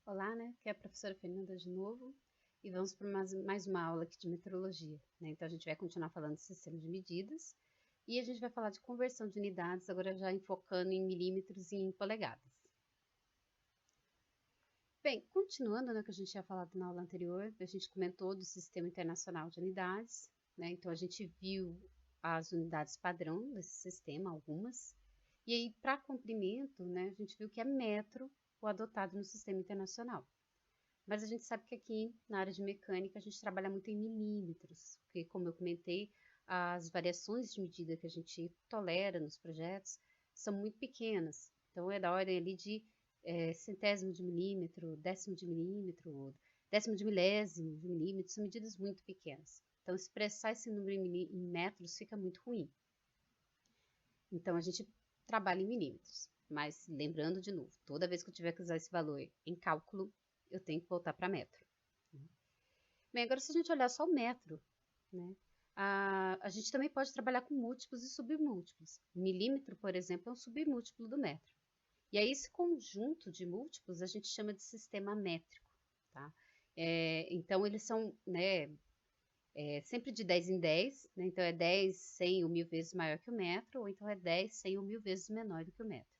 Olá, né? Aqui é a professora Fernanda de novo e vamos para mais uma aula aqui de metrologia, né? Então a gente vai continuar falando de sistema de medidas e a gente vai falar de conversão de unidades, agora já enfocando em milímetros e em polegadas. Bem, continuando, né, que a gente tinha falado na aula anterior, a gente comentou do Sistema Internacional de Unidades, né? Então a gente viu as unidades padrão desse sistema, algumas, e aí para comprimento, né, a gente viu que é metro o adotado no Sistema Internacional. Mas a gente sabe que aqui na área de mecânica a gente trabalha muito em milímetros, porque, como eu comentei, as variações de medida que a gente tolera nos projetos são muito pequenas. Então, é da ordem ali de centésimo de milímetro, décimo de milésimo de milímetro, são medidas muito pequenas. Então, expressar esse número em metros fica muito ruim. Então, a gente trabalha em milímetros. Mas, lembrando de novo, toda vez que eu tiver que usar esse valor em cálculo, eu tenho que voltar para metro. Bem, agora se a gente olhar só o metro, né, a gente também pode trabalhar com múltiplos e submúltiplos. O milímetro, por exemplo, é um submúltiplo do metro. E aí esse conjunto de múltiplos a gente chama de sistema métrico, tá? Então eles são, né, sempre de 10 em 10, né? Então é 10, 100 ou 1000 vezes maior que o metro, ou então é 10, 100 ou 1000 vezes menor do que o metro.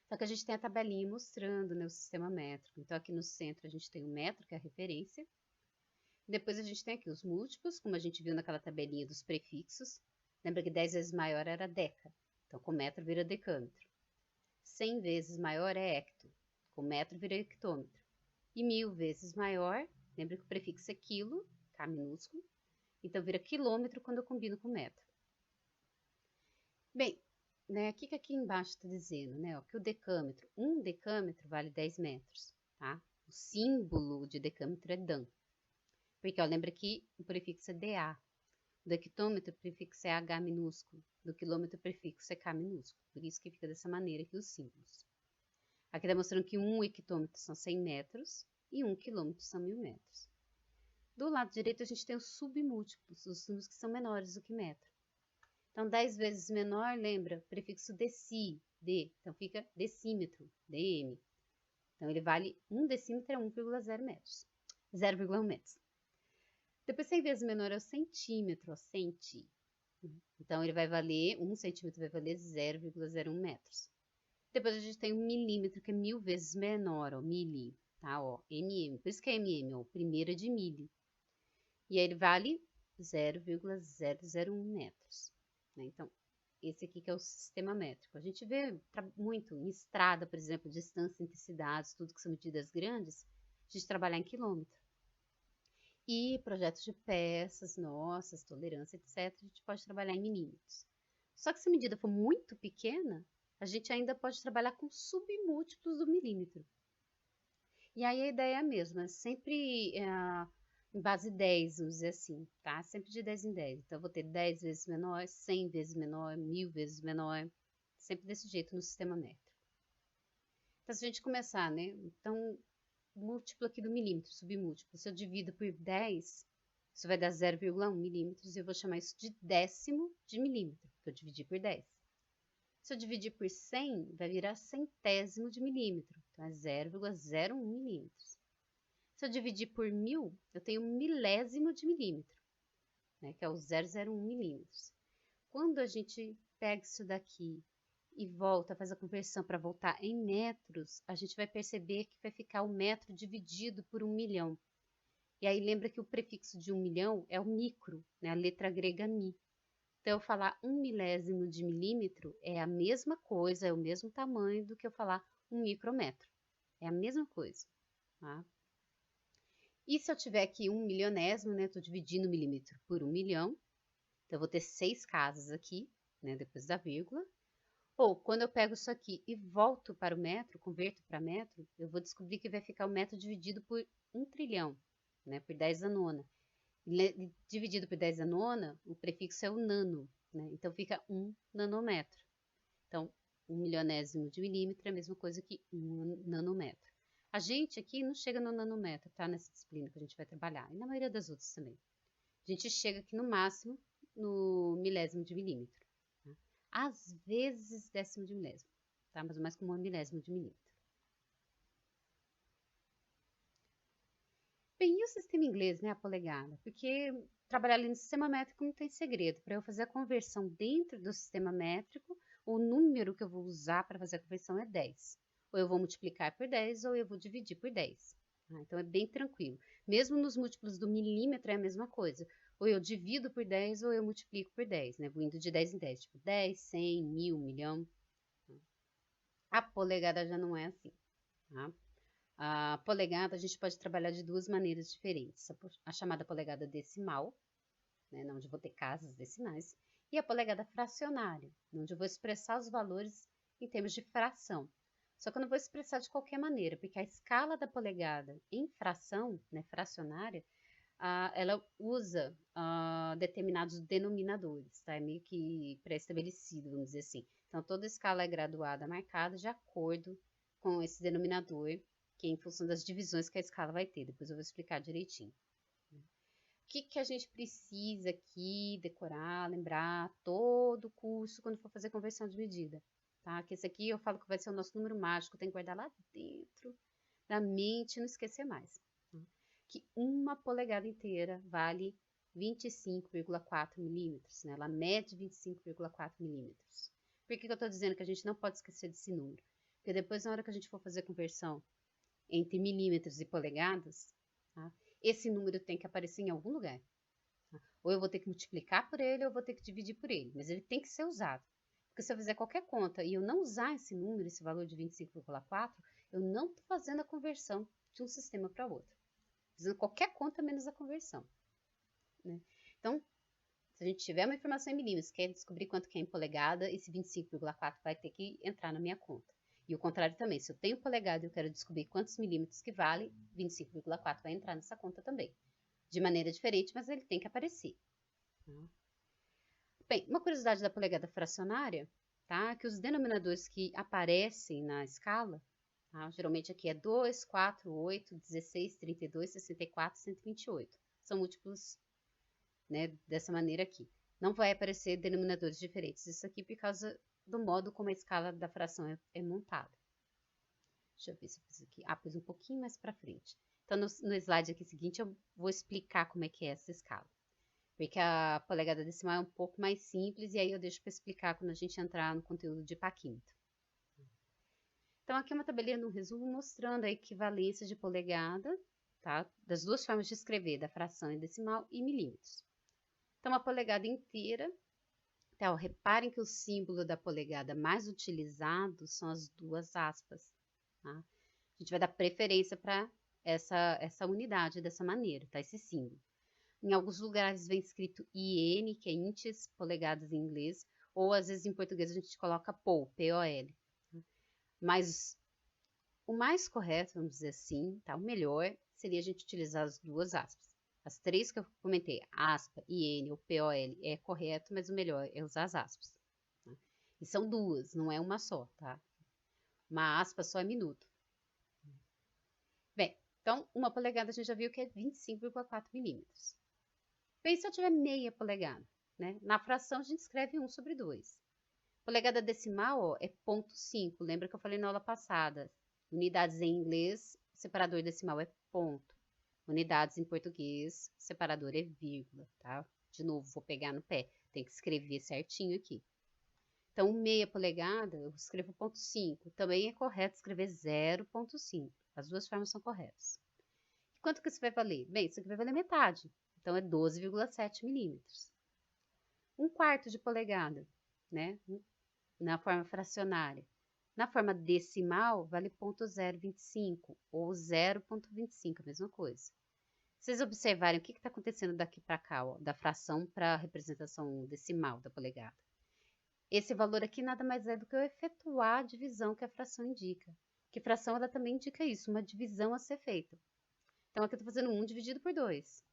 Só que a gente tem a tabelinha mostrando, né, o sistema métrico. Então aqui no centro a gente tem o metro, que é a referência. Depois a gente tem aqui os múltiplos, como a gente viu naquela tabelinha dos prefixos. Lembra que 10 vezes maior era deca, então com metro vira decâmetro. 100 vezes maior é hecto, com metro vira hectômetro. E 1000 vezes maior, lembra que o prefixo é quilo, K minúsculo, então vira quilômetro quando eu combino com metro. Bem, né, o que aqui embaixo está dizendo? Né, ó, que o decâmetro, um decâmetro vale 10 metros, tá? O símbolo de decâmetro é Dan. Porque, ó, lembra que o prefixo é DA. Do hectômetro, o prefixo é H minúsculo. Do quilômetro, o prefixo é K minúsculo. Por isso que fica dessa maneira aqui os símbolos. Aqui está mostrando que 1 hectômetro são 100 metros e 1 quilômetro são 1000 metros. Do lado direito, a gente tem os submúltiplos, os números que são menores do que metro. Então, 10 vezes menor, lembra, prefixo deci, D. Então, fica decímetro, dm. Então, ele vale 1 decímetro é 1,0 metros. 0,1 metros. Depois, 100 vezes menor é o centímetro, ó, centi. Então, ele vai valer, 1 centímetro vai valer 0,01 metros. Depois, a gente tem o milímetro, que é 1000 vezes menor, ó, mili, tá, ó, mm. Por isso que é mm, ó, primeira de mili. E aí, ele vale 0,001 metros. Né? Então, esse aqui que é o sistema métrico. A gente vê muito em estrada, por exemplo, distância entre cidades, tudo que são medidas grandes, a gente trabalhar em quilômetro. E projetos de peças, nossas, tolerância, etc., a gente pode trabalhar em milímetros. Só que se a medida for muito pequena, a gente ainda pode trabalhar com submúltiplos do milímetro. E aí a ideia é a mesma, sempre em base 10, vamos dizer assim, tá? Sempre de 10 em 10. Então, eu vou ter 10 vezes menor, 100 vezes menor, 1000 vezes menor, sempre desse jeito no sistema métrico. Então, se a gente começar, né? Então, múltiplo aqui do milímetro, submúltiplo. Se eu divido por 10, isso vai dar 0,1 milímetros e eu vou chamar isso de décimo de milímetro, porque eu dividi por 10. Se eu dividir por 100, vai virar centésimo de milímetro, então é 0,01 milímetros. Se eu dividir por 1000, eu tenho milésimo de milímetro, né, que é o 0,01 milímetros. Quando a gente pega isso daqui e volta, faz a conversão para voltar em metros, a gente vai perceber que vai ficar o metro dividido por 1 milhão. E aí lembra que o prefixo de 1 milhão é o micro, né, a letra grega mi. Então, eu falar 1 milésimo de milímetro é a mesma coisa, é o mesmo tamanho do que eu falar 1 micrometro. É a mesma coisa, tá? E se eu tiver aqui 1 milionésimo, né, estou dividindo milímetro por 1 milhão, então eu vou ter 6 casas aqui, né, depois da vírgula. Ou, quando eu pego isso aqui e volto para o metro, converto para metro, eu vou descobrir que vai ficar o metro dividido por 1 trilhão, né, por 10 a nona. Dividido por 10 a nona, o prefixo é o nano, né, então fica 1 nanômetro. Então, 1 milionésimo de milímetro é a mesma coisa que 1 nanômetro. A gente aqui não chega no nanômetro, tá, nessa disciplina que a gente vai trabalhar, e na maioria das outras também. A gente chega aqui no máximo no milésimo de milímetro. Às vezes décimo de milésimo, tá? Mas o mais comum é milésimo de milímetro. Bem, e o sistema inglês, né, a polegada? Porque trabalhar ali no sistema métrico não tem segredo. Para eu fazer a conversão dentro do sistema métrico, o número que eu vou usar para fazer a conversão é 10. Ou eu vou multiplicar por 10 ou eu vou dividir por 10. Então é bem tranquilo. Mesmo nos múltiplos do milímetro é a mesma coisa. Ou eu divido por 10 ou eu multiplico por 10, né? Vou indo de 10 em 10, tipo 10, 100, 1000, milhão. A polegada já não é assim, tá? A polegada a gente pode trabalhar de duas maneiras diferentes. A chamada polegada decimal, né, onde eu vou ter casas decimais, e a polegada fracionária, onde eu vou expressar os valores em termos de fração. Só que eu não vou expressar de qualquer maneira, porque a escala da polegada em fração, né, fracionária, ela usa determinados denominadores, tá? É meio que pré-estabelecido, vamos dizer assim. Então, toda escala é graduada, marcada de acordo com esse denominador, que é em função das divisões que a escala vai ter. Depois eu vou explicar direitinho. O que a gente precisa aqui decorar, lembrar todo o curso quando for fazer conversão de medida, tá? Que esse aqui eu falo que vai ser o nosso número mágico, tem que guardar lá dentro da mente e não esquecer mais. Que uma polegada inteira vale 25,4 milímetros, né? Ela mede 25,4 milímetros. Por que eu estou dizendo que a gente não pode esquecer desse número? Porque depois, na hora que a gente for fazer a conversão entre milímetros e polegadas, tá? Esse número tem que aparecer em algum lugar. Tá? Ou eu vou ter que multiplicar por ele, ou eu vou ter que dividir por ele. Mas ele tem que ser usado. Porque se eu fizer qualquer conta e eu não usar esse número, esse valor de 25,4, eu não estou fazendo a conversão de um sistema para outro. Fazendo qualquer conta menos a conversão. Né? Então, se a gente tiver uma informação em milímetros, quer descobrir quanto que é em polegada, esse 25,4 vai ter que entrar na minha conta. E o contrário também, se eu tenho polegada e eu quero descobrir quantos milímetros que vale, 25,4 vai entrar nessa conta também. De maneira diferente, mas ele tem que aparecer. Bem, uma curiosidade da polegada fracionária, tá? Que os denominadores que aparecem na escala, tá? Geralmente aqui é 2, 4, 8, 16, 32, 64, 128. São múltiplos, né, dessa maneira aqui. Não vai aparecer denominadores diferentes. Isso aqui por causa do modo como a escala da fração é montada. Deixa eu ver se eu fiz aqui. Pus um pouquinho mais para frente. Então, no slide aqui seguinte, eu vou explicar como é que é essa escala. Porque a polegada decimal é um pouco mais simples, e aí eu deixo para explicar quando a gente entrar no conteúdo de paquímetro. Então, aqui é uma tabelinha no resumo mostrando a equivalência de polegada, tá? Das duas formas de escrever, da fração em decimal e milímetros. Então, a polegada inteira, então, reparem que o símbolo da polegada mais utilizado são as duas aspas. Tá? A gente vai dar preferência para essa unidade dessa maneira, tá? Esse símbolo. Em alguns lugares vem escrito IN, que é inches, polegadas em inglês, ou às vezes em português a gente coloca POL, P-O-L. Mas o mais correto, vamos dizer assim, tá? O melhor seria a gente utilizar as duas aspas. As três que eu comentei, aspa, IN ou POL, é correto, mas o melhor é usar as aspas. Tá? E são duas, não é uma só, tá? Uma aspa só é minuto. Bem, então, uma polegada a gente já viu que é 25,4 milímetros. Bem, se eu tiver meia polegada, né? Na fração a gente escreve 1 sobre 2. Polegada decimal, ó, é 0,5. Lembra que eu falei na aula passada? Unidades em inglês, separador decimal é ponto. Unidades em português, separador é vírgula, tá? De novo, vou pegar no pé. Tem que escrever certinho aqui. Então, meia polegada, eu escrevo 0,5. Também é correto escrever 0,5. As duas formas são corretas. E quanto que isso vai valer? Bem, isso aqui vai valer metade. Então, é 12,7 milímetros. 1/4 de polegada, né? Na forma fracionária. Na forma decimal, vale 0,025 ou 0,25, a mesma coisa. Vocês observarem o que está acontecendo daqui para cá, ó, da fração para a representação decimal da polegada. Esse valor aqui nada mais é do que eu efetuar a divisão que a fração indica. Que fração ela também indica isso, uma divisão a ser feita. Então aqui eu estou fazendo 1 dividido por 2,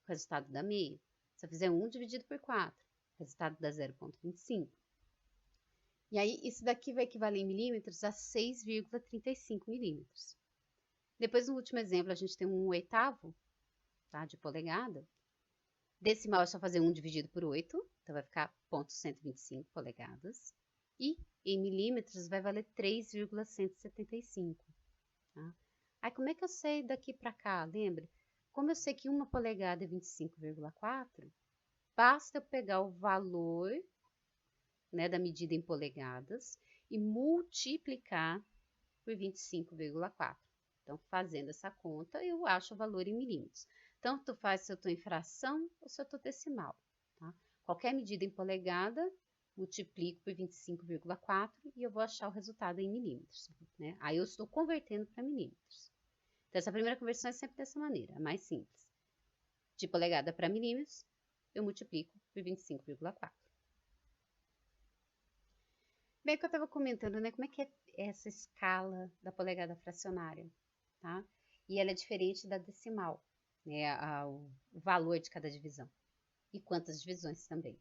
o resultado dá meia. Se eu fizer 1 dividido por 4, o resultado dá 0,25. E aí, isso daqui vai equivaler em milímetros a 6,35 milímetros. Depois, no último exemplo, a gente tem 1/8, tá, de polegada. Decimal é só fazer 1 dividido por 8, então vai ficar 0,125 polegadas. E em milímetros vai valer 3,175. Tá? Aí, como é que eu sei daqui para cá? Lembra? como eu sei que 1 polegada é 25,4, basta eu pegar o valor, né, da medida em polegadas e multiplicar por 25,4. Então, fazendo essa conta, eu acho o valor em milímetros. Tanto faz se eu estou em fração ou se eu estou decimal. Tá? Qualquer medida em polegada, multiplico por 25,4 e eu vou achar o resultado em milímetros. Né? Aí eu estou convertendo para milímetros. Então, essa primeira conversão é sempre dessa maneira, a mais simples. De polegada para milímetros, eu multiplico por 25,4. Bem, que eu estava comentando, né, como é que é essa escala da polegada fracionária, tá? E ela é diferente da decimal, né, o valor de cada divisão. E quantas divisões também.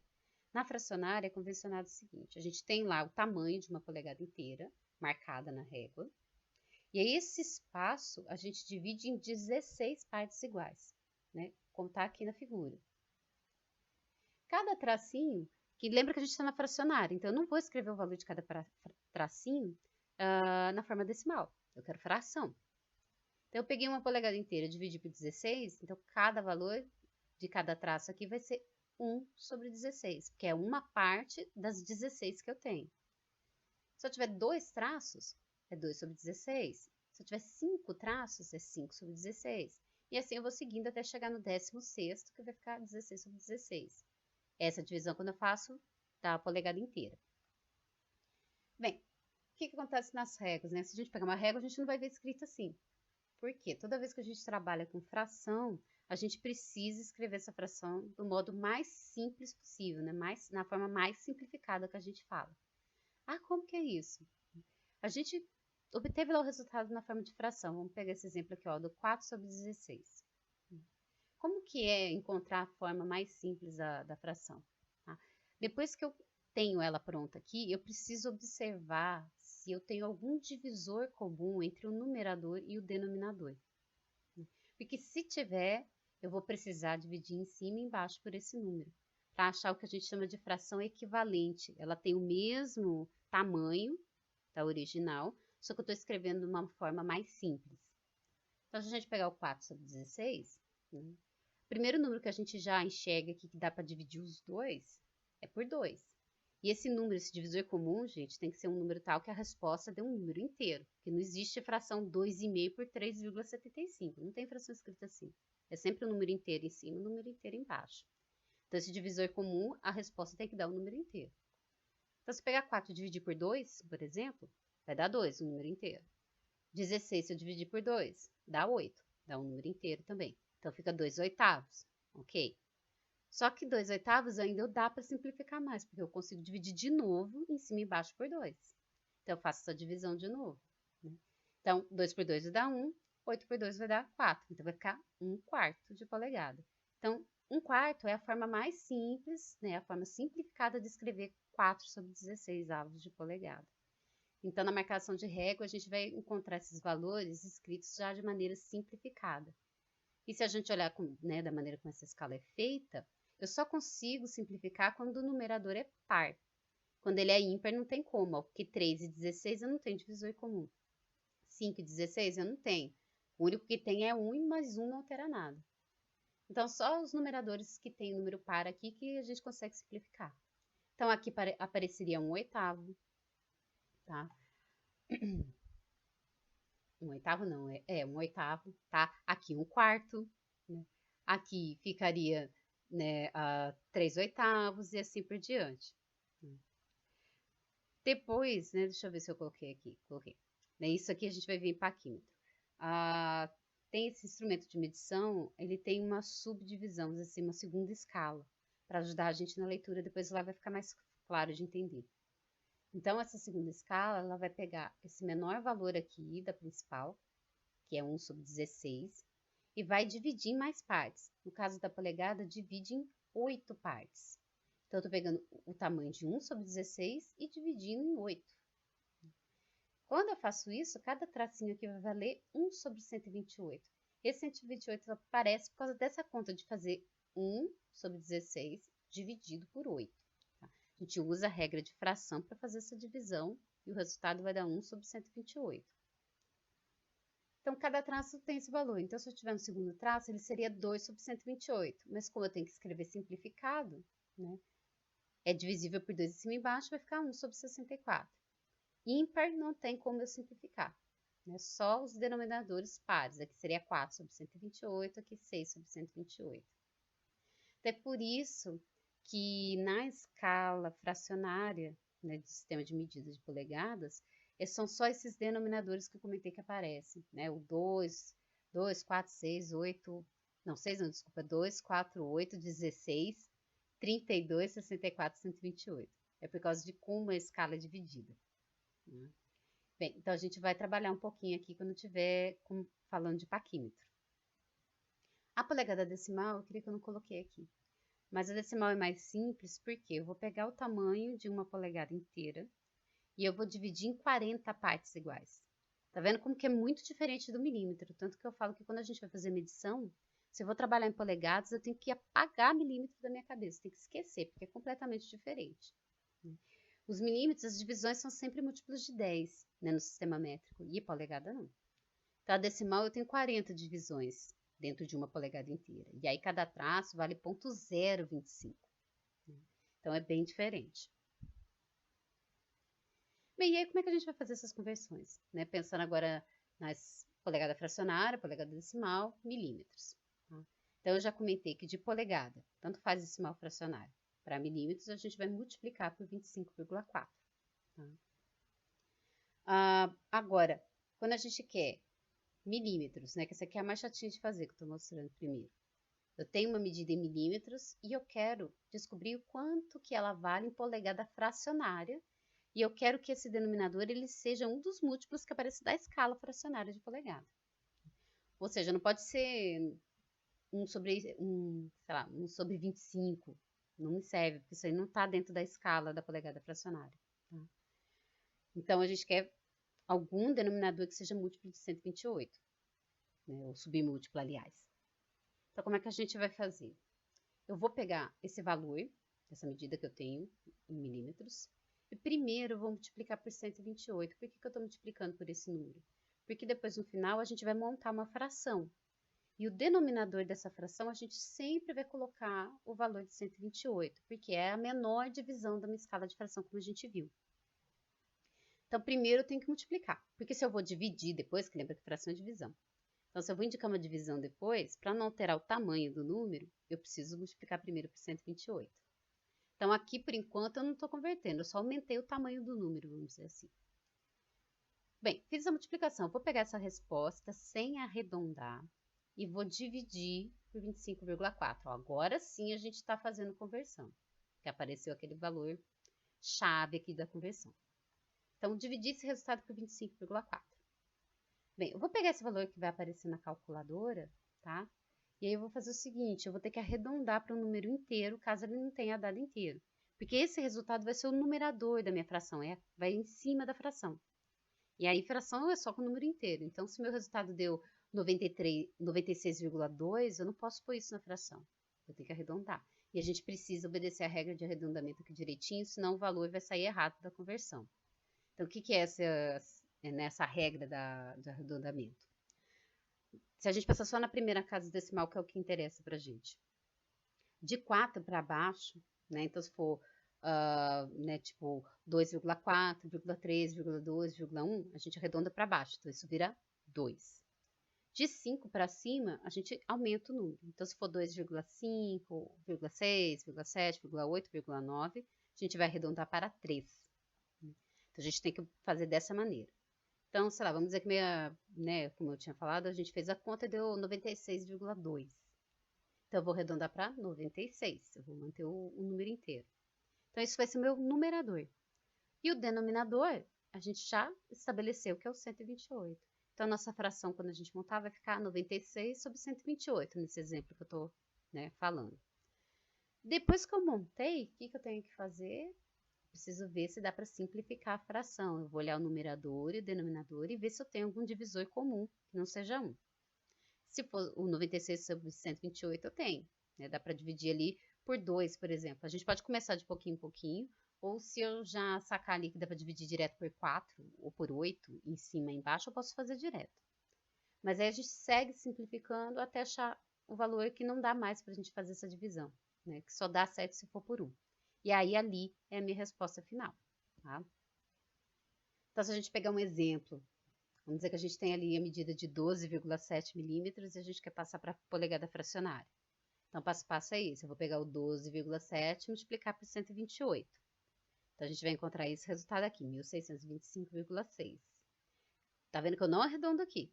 Na fracionária é convencionado o seguinte, a gente tem lá o tamanho de uma polegada inteira, marcada na régua, e aí esse espaço a gente divide em 16 partes iguais, né, como está aqui na figura. Cada tracinho, que lembra que a gente está na fracionária, então eu não vou escrever o valor de cada tracinho na forma decimal, eu quero fração. Então eu peguei uma polegada inteira, dividi por 16, então cada valor de cada traço aqui vai ser 1 sobre 16, que é uma parte das 16 que eu tenho. Se eu tiver 2 traços, é 2 sobre 16. Se eu tiver 5 traços, é 5 sobre 16. E assim eu vou seguindo até chegar no 16º, que vai ficar 16 sobre 16. Essa divisão quando eu faço da polegada inteira. Bem, o que acontece nas réguas, né? Se a gente pegar uma régua, a gente não vai ver escrito assim. Por quê? Toda vez que a gente trabalha com fração, a gente precisa escrever essa fração do modo mais simples possível, né? Na forma mais simplificada que a gente fala. Ah, como que é isso? A gente obteve lá o resultado na forma de fração. Vamos pegar esse exemplo aqui, ó, do 4 sobre 16. Como que é encontrar a forma mais simples da fração? Tá? Depois que eu tenho ela pronta aqui, eu preciso observar se eu tenho algum divisor comum entre o numerador e o denominador. Porque se tiver, eu vou precisar dividir em cima e embaixo por esse número, para achar o que a gente chama de fração equivalente. Ela tem o mesmo tamanho da original, só que eu estou escrevendo de uma forma mais simples. Então, se a gente pegar o 4 sobre 16, né, o primeiro número que a gente já enxerga aqui que dá para dividir os dois é por 2. E esse número, esse divisor comum, gente, tem que ser um número tal que a resposta dê um número inteiro. Porque não existe fração 2,5 por 3,75. Não tem fração escrita assim. É sempre um número inteiro em cima e um número inteiro embaixo. Então, esse divisor comum, a resposta tem que dar um número inteiro. Então, se pegar 4 e dividir por 2, por exemplo, vai dar 2, um número inteiro. 16, se eu dividir por 2, dá 8. Dá um número inteiro também. Então, fica 2/8, ok? Só que 2/8 ainda dá para simplificar mais, porque eu consigo dividir de novo em cima e embaixo por 2. Então, eu faço essa divisão de novo. Né? Então, 2 por 2 vai dar 1, 8 por 2 vai dar 4. Então, vai ficar 1/4 de polegada. Então, 1/4 é a forma mais simples, né, a forma simplificada de escrever 4 sobre 16 avos de polegada. Então, na marcação de régua, a gente vai encontrar esses valores escritos já de maneira simplificada. E se a gente olhar né, da maneira como essa escala é feita, eu só consigo simplificar quando o numerador é par. Quando ele é ímpar, não tem como, porque 3 e 16 eu não tenho divisor comum. 5 e 16 eu não tenho. O único que tem é 1 e mais 1 não altera nada. Então, só os numeradores que tem número par aqui que a gente consegue simplificar. Então, aqui apareceria 1/8, tá? 1/8 não, 1/8, tá? Aqui 1/4, né? Aqui ficaria, né, 3/8 e assim por diante. Depois, né, deixa eu ver se eu coloquei aqui. Coloquei. Isso aqui a gente vai ver em paquímetro. Tem esse instrumento de medição, ele tem uma subdivisão, assim, uma segunda escala, para ajudar a gente na leitura, depois lá vai ficar mais claro de entender. Então, essa segunda escala, ela vai pegar esse menor valor aqui da principal, que é 1 sobre 16, e vai dividir em mais partes. No caso da polegada, divide em 8 partes. Então, eu estou pegando o tamanho de 1 sobre 16 e dividindo em 8. Quando eu faço isso, cada tracinho aqui vai valer 1 sobre 128. Esse 128 aparece por causa dessa conta de fazer 1 sobre 16 dividido por 8. Tá? A gente usa a regra de fração para fazer essa divisão e o resultado vai dar 1 sobre 128. Então, cada traço tem esse valor. Então, se eu tiver no segundo traço, ele seria 2 sobre 128. Mas como eu tenho que escrever simplificado, né, é divisível por 2 em cima e embaixo, vai ficar 1 sobre 64. Ímpar não tem como eu simplificar, né? Só os denominadores pares. Aqui seria 4 sobre 128, aqui 6 sobre 128. Então, é por isso que na escala fracionária, né, do sistema de medida de polegadas, são só esses denominadores que eu comentei que aparecem, né? O 2, 4, 6, 8... Não, 6 não, desculpa. 2, 4, 8, 16, 32, 64, 128. É por causa de como a escala é dividida. Né? Bem, então a gente vai trabalhar um pouquinho aqui quando estiver falando de paquímetro. A polegada decimal, eu queria que eu não coloquei aqui. Mas a decimal é mais simples porque eu vou pegar o tamanho de uma polegada inteira e eu vou dividir em 40 partes iguais. Tá vendo como que é muito diferente do milímetro? Tanto que eu falo que quando a gente vai fazer medição, se eu vou trabalhar em polegadas, eu tenho que apagar milímetro da minha cabeça, tenho que esquecer, porque é completamente diferente. Os milímetros, as divisões são sempre múltiplos de 10, né, no sistema métrico, e polegada não. Então, a decimal eu tenho 40 divisões dentro de uma polegada inteira. E aí, cada traço vale 0,025. Então, é bem diferente. Bem, e aí como é que a gente vai fazer essas conversões? Né? Pensando agora nas polegada fracionária, polegada decimal, milímetros. Tá? Então, eu já comentei que de polegada, tanto faz decimal fracionário, para milímetros, a gente vai multiplicar por 25,4. Tá? Agora, quando a gente quer milímetros, né, que essa aqui é a mais chatinha de fazer, que eu estou mostrando primeiro. Eu tenho uma medida em milímetros e eu quero descobrir o quanto que ela vale em polegada fracionária. E eu quero que esse denominador ele seja um dos múltiplos que aparece da escala fracionária de polegada. Ou seja, não pode ser 1 sobre 25. Não me serve, porque isso aí não está dentro da escala da polegada fracionária. Tá? Então, a gente quer algum denominador que seja múltiplo de 128. Né, ou submúltiplo, aliás. Então, como é que a gente vai fazer? Eu vou pegar esse valor, essa medida que eu tenho em milímetros, e primeiro eu vou multiplicar por 128. Por que eu estou multiplicando por esse número? Porque depois, no final, a gente vai montar uma fração. E o denominador dessa fração, a gente sempre vai colocar o valor de 128, porque é a menor divisão da minha escala de fração, como a gente viu. Então, primeiro eu tenho que multiplicar, porque se eu vou dividir depois, que lembra que fração é divisão. Então, se eu vou indicar uma divisão depois, para não alterar o tamanho do número, eu preciso multiplicar primeiro por 128. Então, aqui, por enquanto, eu não estou convertendo, eu só aumentei o tamanho do número, vamos dizer assim. Bem, fiz a multiplicação. Vou pegar essa resposta sem arredondar e vou dividir por 25,4. Agora sim a gente está fazendo conversão, que apareceu aquele valor chave aqui da conversão. Então, dividi esse resultado por 25,4. Bem, eu vou pegar esse valor que vai aparecer na calculadora, tá? E aí eu vou fazer o seguinte, eu vou ter que arredondar para um número inteiro, caso ele não tenha dado inteiro. Porque esse resultado vai ser o numerador da minha fração, vai em cima da fração. E aí fração é só com o número inteiro. Então, se meu resultado deu 96,2, eu não posso pôr isso na fração. Eu tenho que arredondar. E a gente precisa obedecer a regra de arredondamento aqui direitinho, senão o valor vai sair errado da conversão. Então, o que é essa regra do arredondamento? Se a gente pensar só na primeira casa decimal, que é o que interessa pra gente. De 4 para baixo, né? Então, se for né, tipo 2,4, 3, 2, 1, a gente arredonda para baixo. Então, isso vira 2. De 5 para cima, a gente aumenta o número. Então, se for 2,5, 6, 7, 8, 9, a gente vai arredondar para 3. Então, a gente tem que fazer dessa maneira. Então, sei lá, vamos dizer que né, como eu tinha falado, a gente fez a conta e deu 96,2. Então, eu vou arredondar para 96. Eu vou manter o número inteiro. Então, isso vai ser o meu numerador. E o denominador, a gente já estabeleceu que é o 128. Então, a nossa fração, quando a gente montar, vai ficar 96 sobre 128, nesse exemplo que eu estou, né, falando. Depois que eu montei, o que eu tenho que fazer? Preciso ver se dá para simplificar a fração. Eu vou olhar o numerador e o denominador e ver se eu tenho algum divisor comum, que não seja 1. Se for o 96 sobre 128, eu tenho. Né? Dá para dividir ali por 2, por exemplo. A gente pode começar de pouquinho em pouquinho, ou se eu já sacar ali que dá para dividir direto por 4 ou por 8, em cima e embaixo, eu posso fazer direto. Mas aí a gente segue simplificando até achar o valor que não dá mais para a gente fazer essa divisão, né? Que só dá certo se for por 1. E aí ali é a minha resposta final, tá? Então, se a gente pegar um exemplo, vamos dizer que a gente tem ali a medida de 12,7 milímetros e a gente quer passar para polegada fracionária. Então, passo a passo é isso. Eu vou pegar o 12,7 e multiplicar por 128. Então, a gente vai encontrar esse resultado aqui, 1625,6. Tá vendo que eu não arredondo aqui,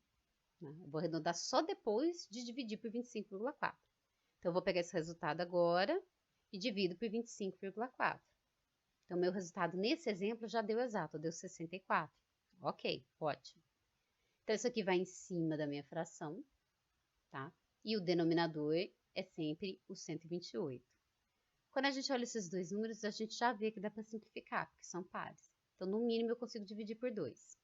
né? Eu vou arredondar só depois de dividir por 25,4. Então, eu vou pegar esse resultado agora e divido por 25,4. Então, meu resultado nesse exemplo já deu exato, deu 64. Ok, ótimo. Então, isso aqui vai em cima da minha fração, tá? E o denominador é sempre o 128. Quando a gente olha esses dois números, a gente já vê que dá para simplificar, porque são pares. Então, no mínimo, eu consigo dividir por 2.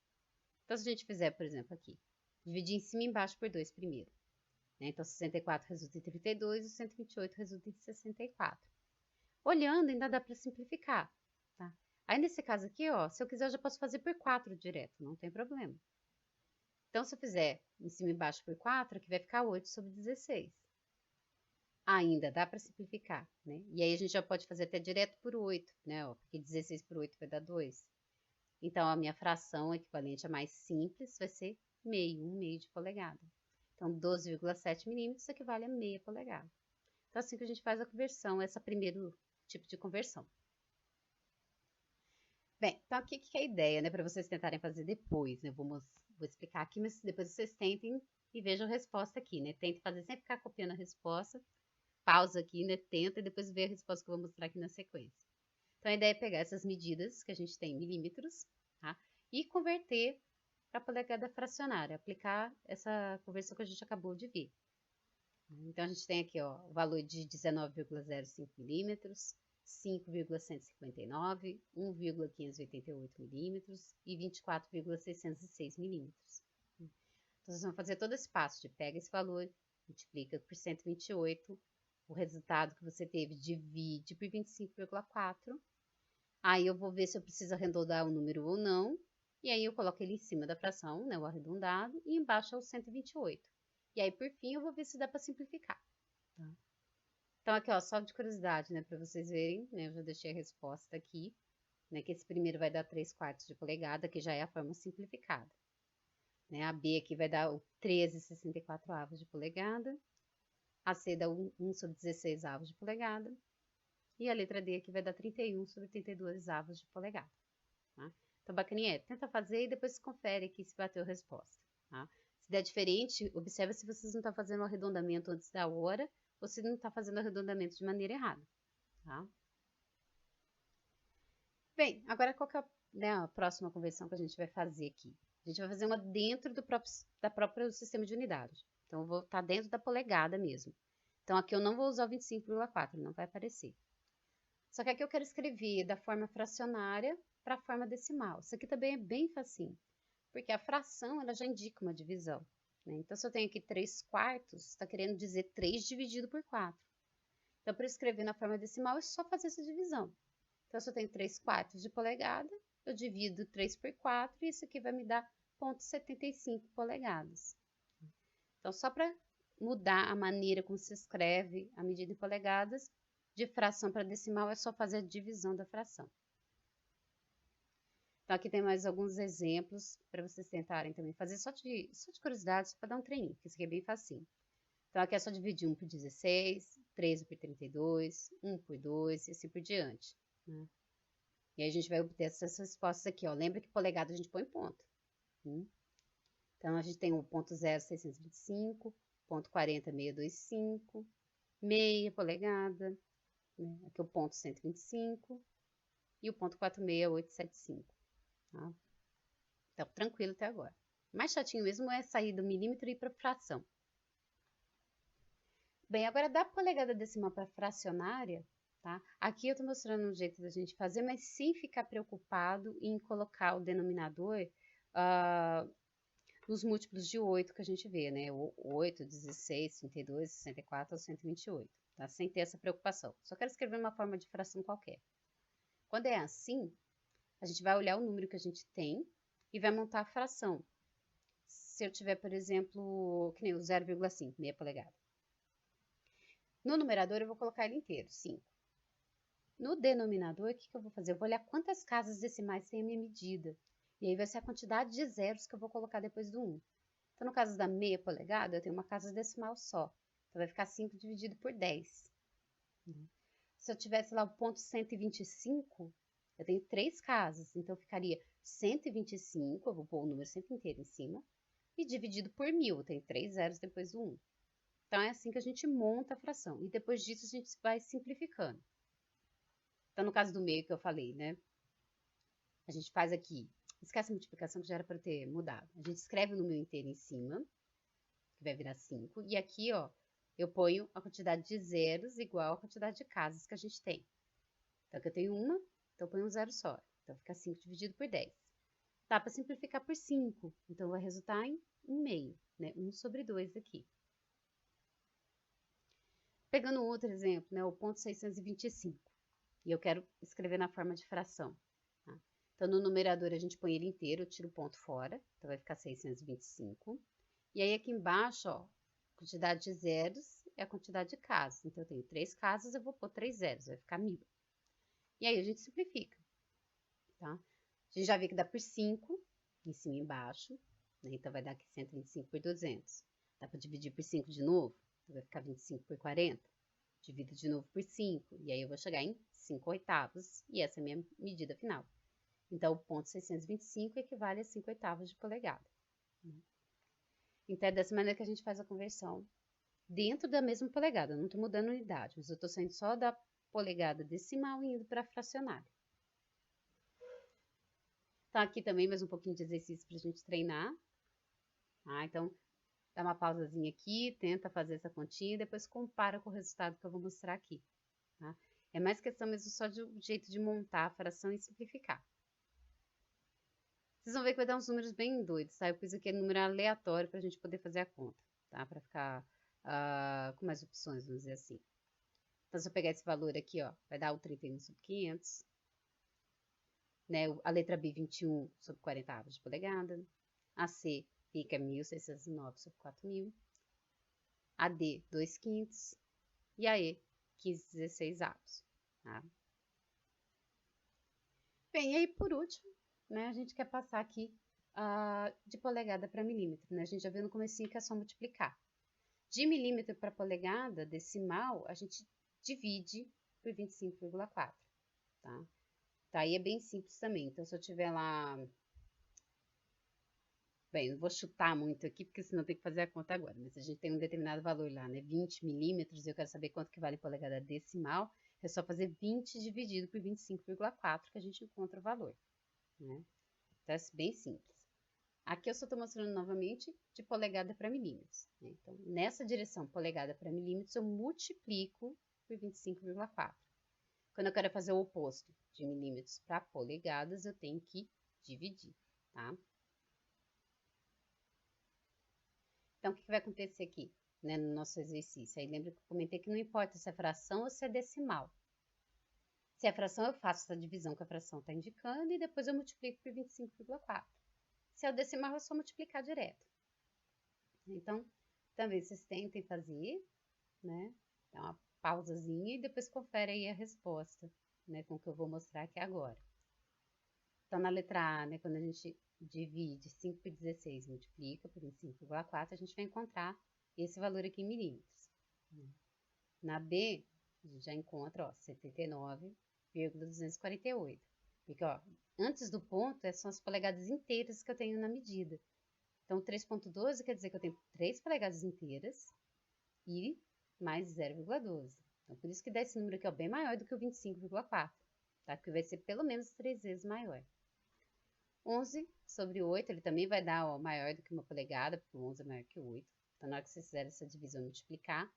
Então, se a gente fizer, por exemplo, aqui, dividir em cima e embaixo por 2 primeiro. Né? Então, 64 resulta em 32 e 128 resulta em 64. Olhando, ainda dá para simplificar, tá? Aí, nesse caso aqui, ó, se eu quiser, eu já posso fazer por 4 direto, não tem problema. Então, se eu fizer em cima e embaixo por 4, aqui vai ficar 8 sobre 16. Ainda dá para simplificar, né? E aí a gente já pode fazer até direto por 8, né? Ó, porque 16 por 8 vai dar 2. Então, a minha fração equivalente a mais simples vai ser meio, 1/2 de polegada. Então, 12,7 milímetros equivale a meia polegada. Então, assim que a gente faz a conversão, esse primeiro tipo de conversão. Bem, então aqui que é a ideia, né? Para vocês tentarem fazer depois, né? Vou explicar aqui, mas depois vocês tentem e vejam a resposta aqui, né? Tentem fazer sem ficar copiando a resposta. Pausa aqui, né? Tenta e depois vê a resposta que eu vou mostrar aqui na sequência. Então, a ideia é pegar essas medidas que a gente tem em milímetros, tá? E converter para polegada fracionária, aplicar essa conversão que a gente acabou de ver. Então, a gente tem aqui, ó, o valor de 19,05 milímetros, 5,159, 1,588 milímetros e 24,606 milímetros. Então, vocês vão fazer todo esse passo de pega esse valor, multiplica por 128, o resultado que você teve divide por 25,4. Aí eu vou ver se eu preciso arredondar o número ou não. E aí eu coloco ele em cima da fração, né, o arredondado, e embaixo é o 128. E aí, por fim, eu vou ver se dá para simplificar. Tá? Então, aqui, ó, só de curiosidade, né, para vocês verem, né, eu já deixei a resposta aqui, né, que esse primeiro vai dar 3/4 de polegada, que já é a forma simplificada. Né, a B aqui vai dar o 13,64 avos de polegada. A C dá 1 sobre 16 avos de polegada. E a letra D aqui vai dar 31 sobre 32 avos de polegada. Tá? Então, bacaninha, tenta fazer e depois se confere aqui se bateu a resposta. Tá? Se der diferente, observa se vocês não estão fazendo o arredondamento antes da hora ou se não está fazendo o arredondamento de maneira errada. Tá? Bem, agora qual que é a próxima conversão que a gente vai fazer aqui? A gente vai fazer uma dentro da própria sistema de unidade. Então, eu vou estar dentro da polegada mesmo. Então, aqui eu não vou usar o 25,4, não vai aparecer. Só que aqui eu quero escrever da forma fracionária para a forma decimal. Isso aqui também é bem facinho, porque a fração ela já indica uma divisão. Né? Então, se eu tenho aqui 3/4, está querendo dizer 3 dividido por 4. Então, para escrever na forma decimal, é só fazer essa divisão. Então, se eu tenho 3/4 de polegada, eu divido 3 por 4 e isso aqui vai me dar 0,75 polegadas. Então, só para mudar a maneira como se escreve a medida em polegadas, de fração para decimal é só fazer a divisão da fração. Então, aqui tem mais alguns exemplos para vocês tentarem também fazer, só de curiosidade, só para dar um treininho, porque isso aqui é bem facinho. Então, aqui é só dividir 1 por 16, 13 por 32, 1 por 2 e assim por diante. Né? E aí a gente vai obter essas respostas aqui, ó. Lembra que polegada a gente põe ponto. Então, a gente tem o ponto 0,625, ponto 40,625, meia polegada, né? Aqui o ponto 125 e o ponto 46875. Tá? Então, tranquilo até agora. O mais chatinho mesmo é sair do milímetro e ir para fração. Bem, agora da polegada decimal para fracionária, tá? Aqui eu estou mostrando um jeito da gente fazer, mas sem ficar preocupado em colocar o denominador nos múltiplos de 8 que a gente vê, né? 8, 16, 32, 64 ou 128, tá? Sem ter essa preocupação. Só quero escrever uma forma de fração qualquer. Quando é assim, a gente vai olhar o número que a gente tem e vai montar a fração. se eu tiver, por exemplo, que nem o 0,5, meia polegada. No numerador, eu vou colocar ele inteiro, 5. No denominador, o que eu vou fazer? Eu vou olhar quantas casas decimais tem a minha medida. E aí vai ser a quantidade de zeros que eu vou colocar depois do 1. Então, no caso da meia polegada, eu tenho uma casa decimal só. Então, vai ficar 5 dividido por 10. Se eu tivesse lá o ponto 125, eu tenho 3 casas. Então, ficaria 125, eu vou pôr o número sempre inteiro em cima, e dividido por 1000, eu tenho 3 zeros depois do 1. Então, é assim que a gente monta a fração. E depois disso, a gente vai simplificando. Então, no caso do meio que eu falei, né? A gente faz aqui, esquece a multiplicação que já era para ter mudado. A gente escreve o número inteiro em cima, que vai virar 5. E aqui, ó, eu ponho a quantidade de zeros igual a quantidade de casas que a gente tem. Então, aqui eu tenho uma, então eu ponho um zero só. Então, fica 5 dividido por 10. Dá para simplificar por 5. Então, vai resultar em 1/2, né? 1 sobre 2 aqui. Pegando outro exemplo, né? O ponto 625. E eu quero escrever na forma de fração. Tá? Então, no numerador, a gente põe ele inteiro, eu tiro o ponto fora. Então, vai ficar 625. E aí, aqui embaixo, ó, quantidade de zeros é a quantidade de casas. Então, eu tenho 3 casas, eu vou pôr 3 zeros, vai ficar 1000. E aí, a gente simplifica. Tá? A gente já vê que dá por 5, em cima e embaixo. Né? Então, vai dar aqui 125 por 200. Dá para dividir por 5 de novo? Então, vai ficar 25 por 40. Divido de novo por 5. E aí, eu vou chegar em 5 oitavos. E essa é a minha medida final. Então, o ponto 625 equivale a 5 oitavos de polegada. Então, é dessa maneira que a gente faz a conversão dentro da mesma polegada. Eu não estou mudando a unidade, mas eu estou saindo só da polegada decimal e indo para a fracionária. Então, aqui também mais um pouquinho de exercício para a gente treinar. Então, dá uma pausazinha aqui, tenta fazer essa continha e depois compara com o resultado que eu vou mostrar aqui. Tá? É mais questão mesmo só de um jeito de montar a fração e simplificar. Vocês vão ver que vai dar uns números bem doidos, tá? Eu pus aqui número aleatório para a gente poder fazer a conta, tá? Para ficar com mais opções, vamos dizer assim. Então, se eu pegar esse valor aqui, ó, vai dar o 31 sobre 500. Né? A letra B, 21 sobre 40 avos de polegada. A C fica 1.609 sobre 4.000. A D, 2 quintos. E a E, 15/16 avos. Tá? Bem, e aí por último, né, a gente quer passar aqui de polegada para milímetro. Né? A gente já viu no comecinho que é só multiplicar. De milímetro para polegada decimal, a gente divide por 25,4. Tá? Tá, aí é bem simples também. Então, se eu tiver lá... Bem, não vou chutar muito aqui, porque senão tem que fazer a conta agora. Mas se a gente tem um determinado valor lá, né? 20 milímetros, e eu quero saber quanto que vale polegada decimal, é só fazer 20 dividido por 25,4 que a gente encontra o valor. Né? Então, é bem simples. Aqui eu só estou mostrando novamente de polegada para milímetros. Né? Então, nessa direção, polegada para milímetros, eu multiplico por 25,4. Quando eu quero fazer o oposto de milímetros para polegadas, eu tenho que dividir, tá? Então, o que vai acontecer aqui, né, no nosso exercício? Aí lembra que eu comentei que não importa se é fração ou se é decimal. Se é fração, eu faço essa divisão que a fração está indicando e depois eu multiplico por 25,4. Se é o decimal, é só multiplicar direto. Então, também vocês tentem fazer, né? Dá uma pausazinha e depois confere aí a resposta, né? Com o que eu vou mostrar aqui agora. Então, na letra A, né? Quando a gente divide 5 por 16 e multiplica por 25,4, a gente vai encontrar esse valor aqui em milímetros. Na B, a gente já encontra, ó, 79,248. Porque, ó, antes do ponto, são as polegadas inteiras que eu tenho na medida. Então, 3,12 quer dizer que eu tenho 3 polegadas inteiras e mais 0,12. Então, por isso que dá esse número aqui, ó, bem maior do que o 25,4, tá? Porque vai ser pelo menos 3 vezes maior. 11 sobre 8, ele também vai dar, ó, maior do que uma polegada, porque o 11 é maior que o 8. Então, na hora que vocês fizerem essa divisão e multiplicar,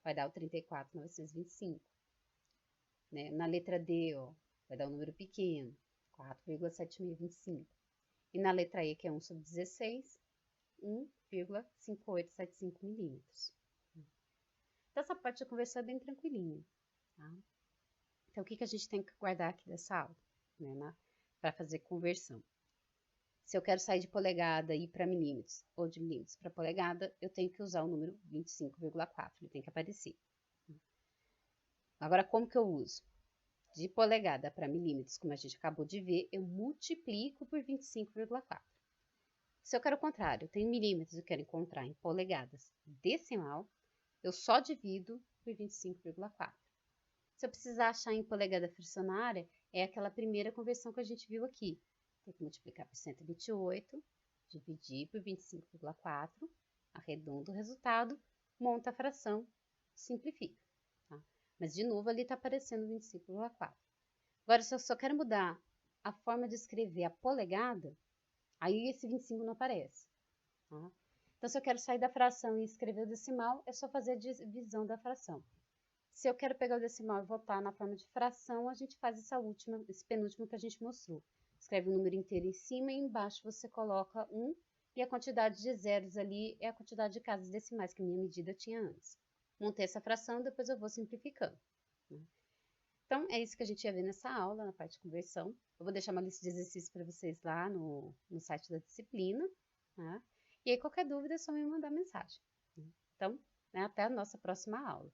vai dar o 34.925. Né? Na letra D, ó, vai dar um número pequeno, 4,7625. E na letra E, que é 1 sobre 16, 1,5875 milímetros. Então, essa parte da conversão é bem tranquilinha. Tá? Então, o que a gente tem que guardar aqui dessa aula, né, para fazer conversão? Se eu quero sair de polegada e ir para milímetros, ou de milímetros para polegada, eu tenho que usar o número 25,4, ele tem que aparecer. Agora, como que eu uso? De polegada para milímetros, como a gente acabou de ver, eu multiplico por 25,4. Se eu quero o contrário, eu tenho milímetros e quero encontrar em polegadas decimal, eu só divido por 25,4. Se eu precisar achar em polegada fracionária, é aquela primeira conversão que a gente viu aqui. Tem que multiplicar por 128, dividir por 25,4, arredonda o resultado, monta a fração, simplifica. Tá? Mas, de novo, ali está aparecendo 25,4. Agora, se eu só quero mudar a forma de escrever a polegada, aí esse 25 não aparece. Tá? Então, se eu quero sair da fração e escrever o decimal, é só fazer a divisão da fração. Se eu quero pegar o decimal e voltar na forma de fração, a gente faz esse penúltimo que a gente mostrou. Escreve o número inteiro em cima e embaixo você coloca 1 e a quantidade de zeros ali é a quantidade de casas decimais que minha medida tinha antes. Montei essa fração, depois eu vou simplificando. Né? Então, é isso que a gente ia ver nessa aula, na parte de conversão. Eu vou deixar uma lista de exercícios para vocês lá no site da disciplina. Né? E aí, qualquer dúvida é só me mandar mensagem. Então, né, até a nossa próxima aula.